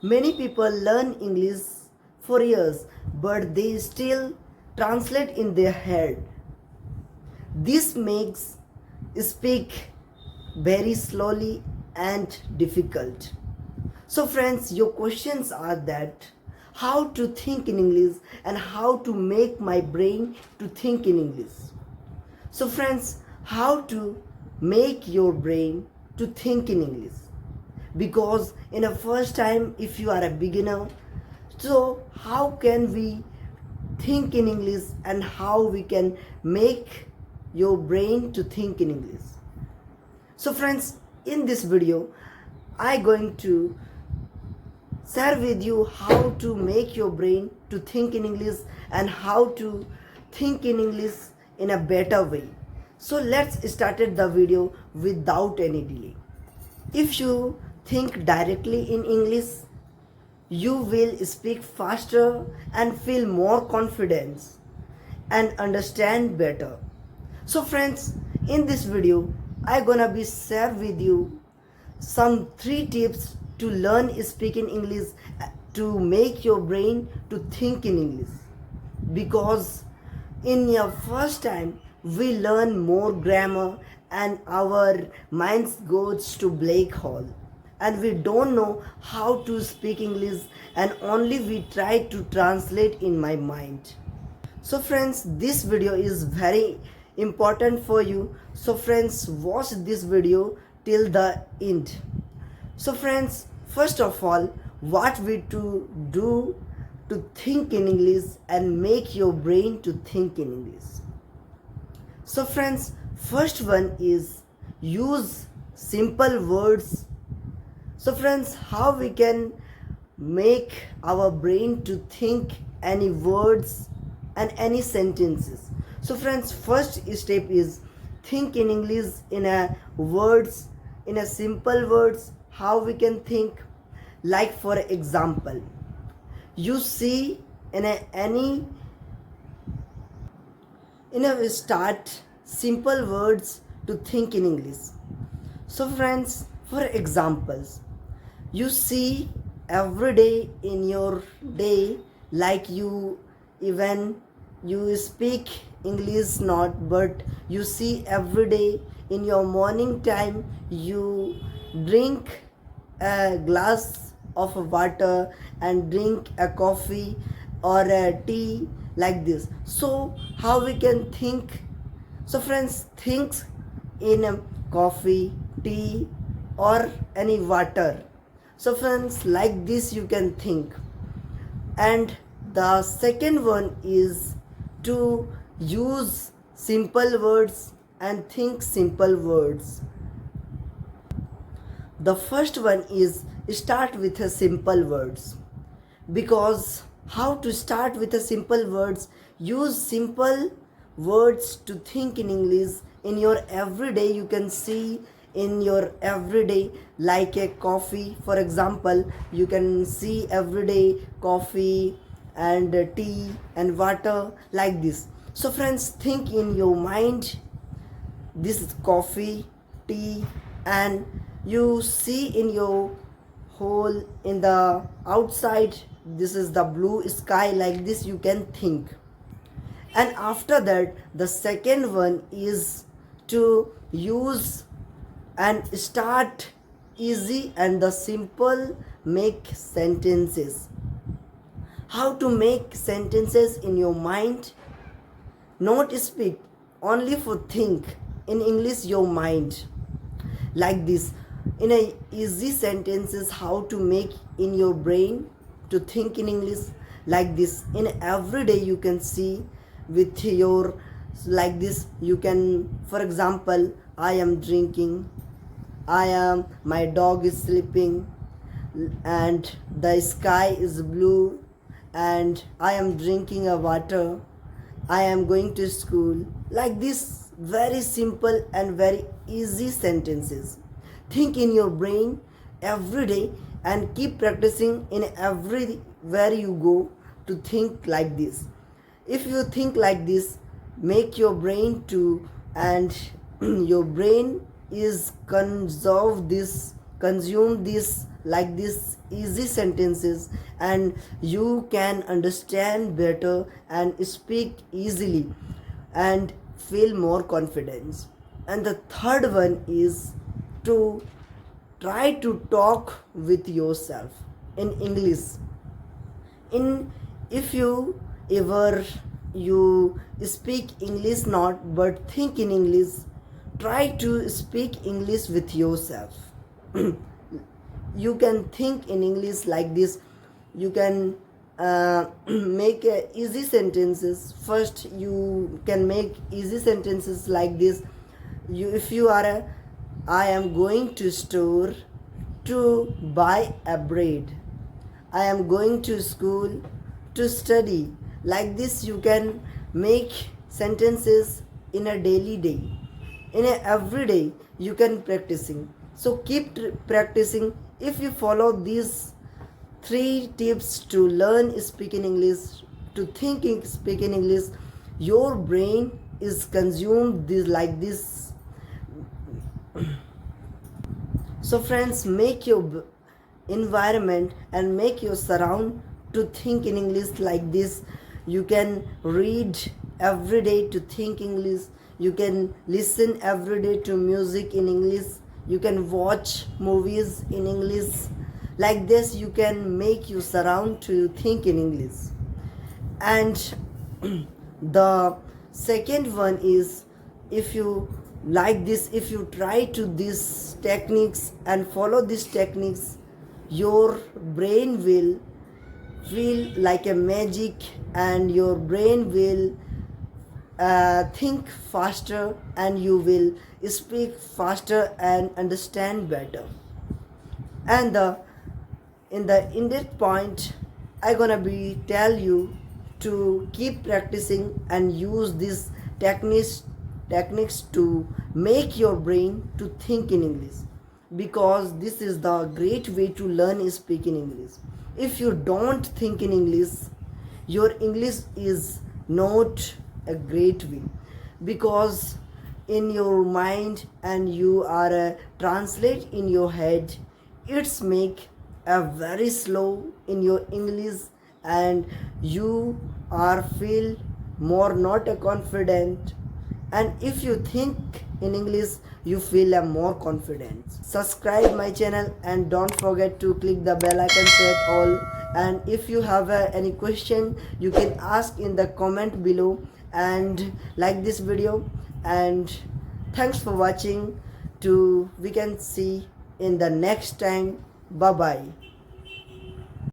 Many people learn English for years, but they still translate in their head. This makes speak very slowly and difficult. So friends, your questions are that how to think in English and how to make my brain to think in English. So friends, how to make your brain to think in English? Because in a first time, if you are a beginner, so how can we think in English and how we can make your brain to think in English? So friends, in this video, I going to share with you how to make your brain to think in English and how to think in English in a better way. So let's start the video without any delay. If you think directly in English, you will speak faster and feel more confidence and understand better. So friends, in this video, I gonna be share with you some 3 tips to learn speaking English to make your brain to think in English. Because in your first time we learn more grammar and our minds goes to black hole and we don't know how to speak English and only we try to translate in my mind. So friends, this video is very important for you. So friends, watch this video till the end. So friends, first of all, what we to do to think in English and make your brain to think in English. So friends, first one is use simple words. So friends, how we can make our brain to think any words and any sentences. So friends, first step is think in English in a words, in a simple words, how we can think. Like for example, you see in a start simple words to think in English. So friends, for examples, you see every day in your day, like you even you speak English not, but you see every day in your morning time you drink a glass of water and drink a coffee or a tea, like this. So how we can think? So friends, think in a coffee, tea or any water. So friends, like this you can think. And the second one is to use simple words and think simple words. The first one is start with a simple words. Because how to start with a simple words? Use simple words to think in English in your everyday. You can see in your everyday, like a coffee, for example, you can see everyday coffee and tea and water, like this. So friends, think in your mind this is coffee, tea, and you see in your whole in the outside this is the blue sky, like this you can think. And after that, the second one is to use and start easy and the simple make sentences. How to make sentences in your mind? Not speak, only for think in English your mind, like this. In a easy sentences, how to make in your brain to think in English, like this. In every day you can see with your, like this you can, for example, I am drinking, my dog is sleeping, and the sky is blue, and I am drinking a water, I am going to school, like this. Very simple and very easy sentences. Think in your brain every day and keep practicing in everywhere you go to think like this. If you think like this, make your brain to, and your brain is consume this like this easy sentences, and you can understand better and speak easily and feel more confidence. And the third one is to try to talk with yourself in English. In if you ever you speak English not but think in English, try to speak English with yourself. You can think in English like this. You can make easy sentences. First you can make easy sentences like this. If you are a, I am going to store to buy a bread. I am going to school to study. Like this you can make sentences in a daily day. In a every day you can practicing. So keep practicing. If you follow these 3 tips to learn speaking English, to think speaking English, your brain is consumed this like this. So friends, make your environment and make your surround to think in English like this. You can read every day to think English. You can listen every day to music in English. You can watch movies in English. Like this you can make you surround to think in English. And the second one is, if you like this, if you try to these techniques and follow these techniques, your brain will feel like a magic, and your brain will think faster, and you will speak faster and understand better. And in the in-depth point, I gonna be tell you to keep practicing and use these techniques to make your brain to think in English, because this is the great way to learn speaking English. If you don't think in English, your English is not a great way, because in your mind and you are translate in your head, it's make a very slow in your English, and you are feel more not a confident. And if you think in English, you feel a more confident. Subscribe my channel and don't forget to click the bell icon set all. And if you have any question, you can ask in the comment below, and like this video. And thanks for watching. We can see in the next time. Bye bye.